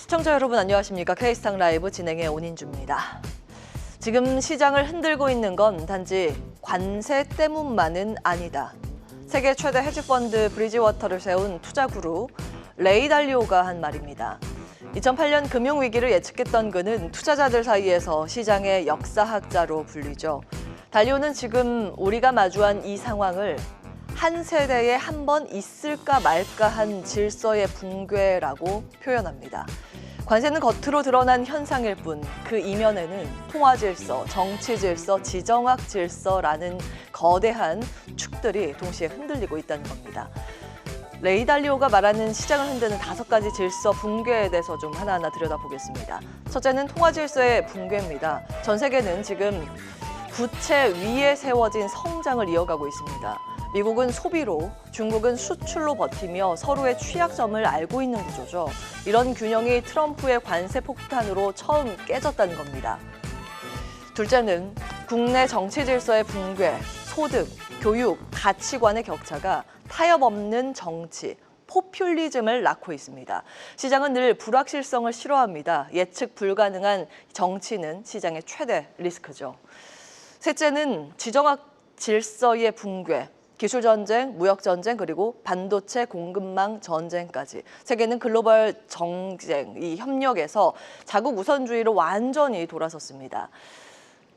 시청자 여러분 안녕하십니까? K스탁 라이브 진행의 온인주입니다. 지금 시장을 흔들고 있는 건 단지 관세 때문만은 아니다. 세계 최대 헤지펀드 브리지워터를 세운 투자 그룹 레이 달리오가 한 말입니다. 2008년 금융위기를 예측했던 그는 투자자들 사이에서 시장의 역사학자로 불리죠. 달리오는 지금 우리가 마주한 이 상황을 한 세대에 한 번 있을까 말까 한 질서의 붕괴라고 표현합니다. 관세는 겉으로 드러난 현상일 뿐 그 이면에는 통화 질서, 정치 질서, 지정학 질서라는 거대한 축들이 동시에 흔들리고 있다는 겁니다. 레이 달리오가 말하는 시장을 흔드는 5가지 질서 붕괴에 대해서 좀 하나하나 들여다보겠습니다. 첫째는 통화 질서의 붕괴입니다. 전 세계는 지금 부채 위에 세워진 성장을 이어가고 있습니다. 미국은 소비로, 중국은 수출로 버티며 서로의 취약점을 알고 있는 구조죠. 이런 균형이 트럼프의 관세 폭탄으로 처음 깨졌다는 겁니다. 둘째는 국내 정치 질서의 붕괴, 소득, 교육, 가치관의 격차가 타협 없는 정치, 포퓰리즘을 낳고 있습니다. 시장은 늘 불확실성을 싫어합니다. 예측 불가능한 정치는 시장의 최대 리스크죠. 셋째는 지정학 질서의 붕괴, 기술 전쟁, 무역 전쟁, 그리고 반도체 공급망 전쟁까지 세계는 글로벌 정쟁, 이 협력에서 자국 우선주의로 완전히 돌아섰습니다.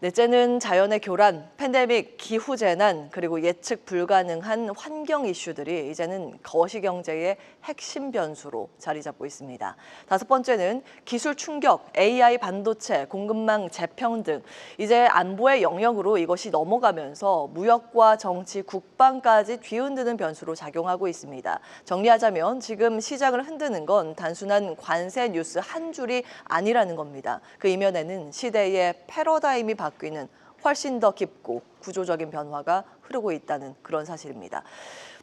넷째는 자연의 교란, 팬데믹, 기후재난, 그리고 예측 불가능한 환경 이슈들이 이제는 거시경제의 핵심 변수로 자리 잡고 있습니다. 5번째는 기술 충격, AI 반도체, 공급망 재평 등 이제 안보의 영역으로 이것이 넘어가면서 무역과 정치, 국방까지 뒤흔드는 변수로 작용하고 있습니다. 정리하자면 지금 시장을 흔드는 건 단순한 관세 뉴스 한 줄이 아니라는 겁니다. 그 이면에는 시대의 패러다임이 바뀌는 훨씬 더 깊고 구조적인 변화가 흐르고 있다는 그런 사실입니다.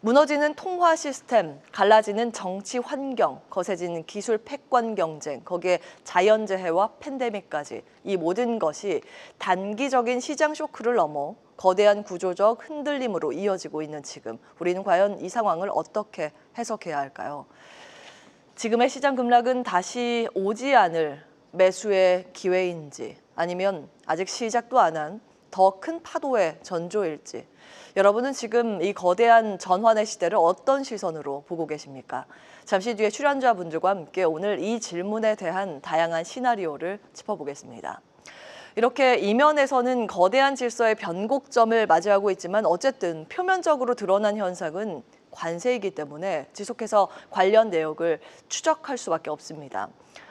무너지는 통화 시스템, 갈라지는 정치 환경, 거세지는 기술 패권 경쟁, 거기에 자연재해와 팬데믹까지 이 모든 것이 단기적인 시장 쇼크를 넘어 거대한 구조적 흔들림으로 이어지고 있는 지금 우리는 과연 이 상황을 어떻게 해석해야 할까요? 지금의 시장 급락은 다시 오지 않을 매수의 기회인지 아니면 아직 시작도 안 한 더 큰 파도의 전조일지 여러분은 지금 이 거대한 전환의 시대를 어떤 시선으로 보고 계십니까? 잠시 뒤에 출연자분들과 함께 오늘 이 질문에 대한 다양한 시나리오를 짚어보겠습니다. 이렇게 이면에서는 거대한 질서의 변곡점을 맞이하고 있지만 어쨌든 표면적으로 드러난 현상은 관세이기 때문에 지속해서 관련 내역을 추적할 수밖에 없습니다.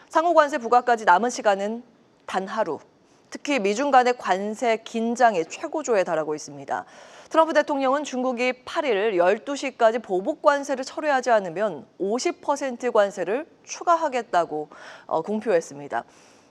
상호관세 부과까지 남은 시간은 단 하루. 특히 미중 간의 관세 긴장이 최고조에 달하고 있습니다. 트럼프 대통령은 중국이 8일 12시까지 보복 관세를 철회하지 않으면 50% 관세를 추가하겠다고 공표했습니다.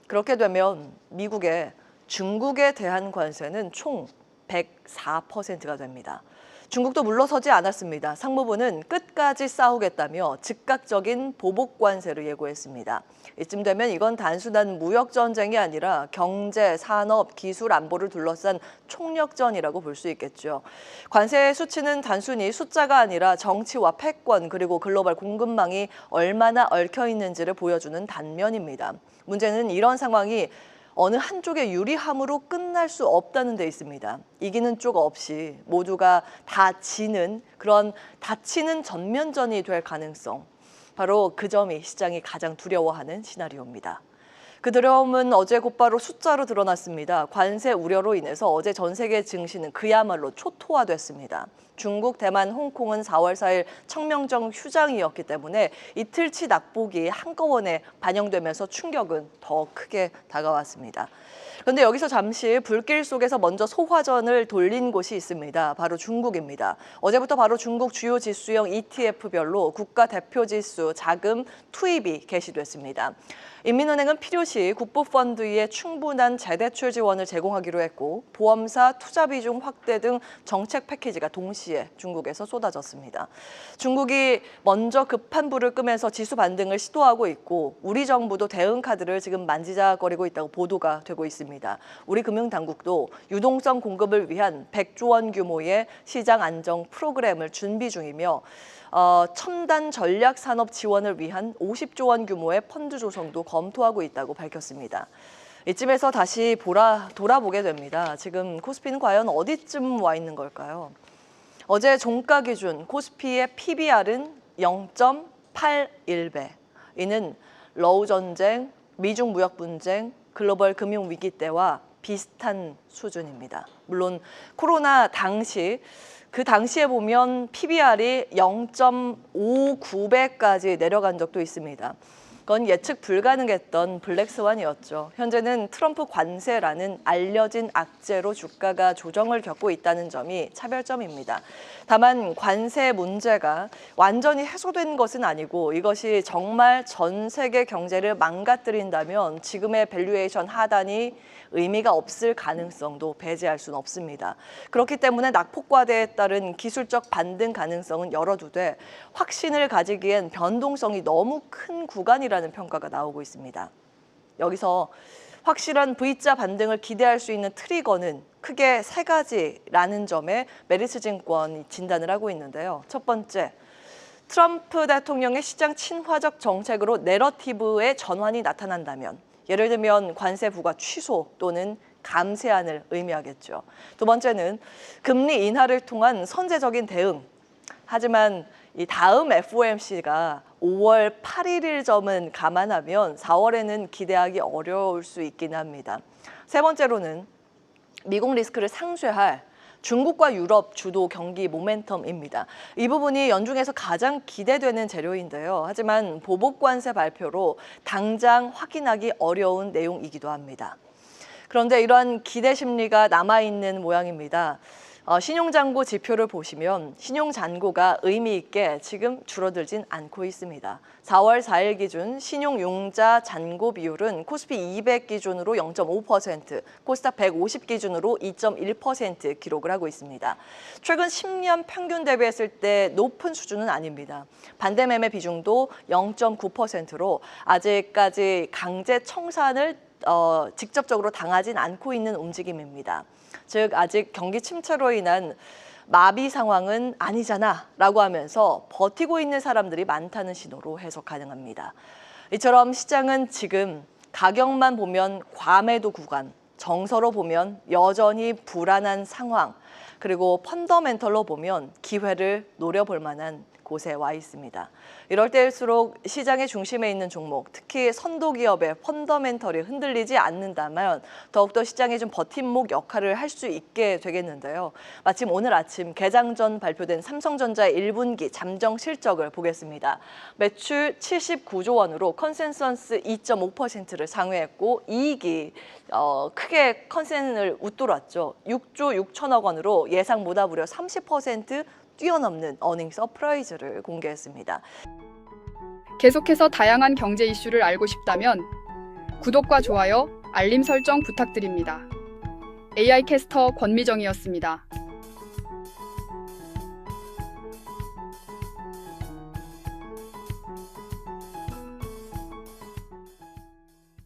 그렇게 되면 미국의 중국에 대한 관세는 총 104%가 됩니다. 중국도 물러서지 않았습니다. 상무부는 끝까지 싸우겠다며 즉각적인 보복 관세를 예고했습니다. 이쯤 되면 이건 단순한 무역 전쟁이 아니라 경제, 산업, 기술 안보를 둘러싼 총력전이라고 볼 수 있겠죠. 관세의 수치는 단순히 숫자가 아니라 정치와 패권 그리고 글로벌 공급망이 얼마나 얽혀 있는지를 보여주는 단면입니다. 문제는 이런 상황이 어느 한쪽의 유리함으로 끝날 수 없다는 데 있습니다. 이기는 쪽 없이 모두가 다 지는 그런 다치는 전면전이 될 가능성. 바로 그 점이 시장이 가장 두려워하는 시나리오입니다. 그 두려움은 어제 곧바로 숫자로 드러났습니다. 관세 우려로 인해서 어제 전 세계 증시는 그야말로 초토화됐습니다. 중국, 대만, 홍콩은 4월 4일 청명정 휴장이었기 때문에 이틀치 낙폭이 한꺼번에 반영되면서 충격은 더 크게 다가왔습니다. 그런데 여기서 잠시 불길 속에서 먼저 소화전을 돌린 곳이 있습니다. 바로 중국입니다. 어제부터 바로 중국 주요 지수형 ETF별로 국가 대표 지수 자금 투입이 개시됐습니다. 인민은행은 필요시 국부펀드에 충분한 재대출 지원을 제공하기로 했고 보험사 투자 비중 확대 등 정책 패키지가 동시에 동시에 중국에서 쏟아졌습니다. 중국이 먼저 급한 불을 끄면서 지수 반등을 시도하고 있고 우리 정부도 대응 카드를 지금 만지작거리고 있다고 보도가 되고 있습니다. 우리 금융당국도 유동성 공급을 위한 100조 원 규모의 시장 안정 프로그램을 준비 중이며 첨단 전략 산업 지원을 위한 50조 원 규모의 펀드 조성도 검토하고 있다고 밝혔습니다. 이쯤에서 다시 돌아보게 됩니다. 지금 코스피는 과연 어디쯤 와 있는 걸까요? 어제 종가 기준 코스피의 PBR은 0.81배. 이는 러우 전쟁, 미중 무역 분쟁, 글로벌 금융 위기 때와 비슷한 수준입니다. 물론 코로나 당시 그 당시에 보면 PBR이 0.59배까지 내려간 적도 있습니다. 그건 예측 불가능했던 블랙스완이었죠. 현재는 트럼프 관세라는 알려진 악재로 주가가 조정을 겪고 있다는 점이 차별점입니다. 다만 관세 문제가 완전히 해소된 것은 아니고 이것이 정말 전 세계 경제를 망가뜨린다면 지금의 밸류에이션 하단이 의미가 없을 가능성도 배제할 수는 없습니다. 그렇기 때문에 낙폭과대에 따른 기술적 반등 가능성은 열어두되 확신을 가지기엔 변동성이 너무 큰 구간이라는 평가가 나오고 있습니다. 여기서 확실한 V자 반등을 기대할 수 있는 트리거는 크게 세 가지라는 점에 메리츠증권이 진단을 하고 있는데요. 첫 번째, 트럼프 대통령의 시장 친화적 정책으로 내러티브의 전환이 나타난다면 예를 들면 관세 부과 취소 또는 감세안을 의미하겠죠. 두 번째는 금리 인하를 통한 선제적인 대응. 하지만 이 다음 FOMC가 5월 8일일 점은 감안하면 4월에는 기대하기 어려울 수 있긴 합니다. 세 번째로는 미국 리스크를 상쇄할 중국과 유럽 주도 경기 모멘텀입니다. 이 부분이 연중에서 가장 기대되는 재료인데요. 하지만 보복 관세 발표로 당장 확인하기 어려운 내용이기도 합니다. 그런데 이러한 기대 심리가 남아있는 모양입니다. 신용잔고 지표를 보시면 신용잔고가 의미 있게 지금 줄어들진 않고 있습니다. 4월 4일 기준 신용융자 잔고 비율은 코스피 200 기준으로 0.5%, 코스닥 150 기준으로 2.1% 기록을 하고 있습니다. 최근 10년 평균 대비했을 때 높은 수준은 아닙니다. 반대 매매 비중도 0.9%로 아직까지 강제 청산을 직접적으로 당하진 않고 있는 움직임입니다. 즉 아직 경기 침체로 인한 마비 상황은 아니잖아 라고 하면서 버티고 있는 사람들이 많다는 신호로 해석 가능합니다. 이처럼 시장은 지금 가격만 보면 과매도 구간, 정서로 보면 여전히 불안한 상황, 그리고 펀더멘털로 보면 기회를 노려볼 만한 곳에 와 있습니다. 이럴 때일수록 시장의 중심에 있는 종목, 특히 선도 기업의 펀더멘털이 흔들리지 않는다면 더욱더 시장의 좀 버팀목 역할을 할 수 있게 되겠는데요. 마침 오늘 아침 개장 전 발표된 삼성전자의 1분기 잠정 실적을 보겠습니다. 매출 79조 원으로 컨센서스 2.5%를 상회했고 이익이 크게 컨센을 웃돌았죠. 6조 6천억 원으로 예상보다 무려 30% 뛰어넘는 어닝 서프라이즈를 공개했습니다. 계속해서 다양한 경제 이슈를 알고 싶다면 구독과 좋아요, 알림 설정 부탁드립니다. AI 캐스터 권미정이었습니다.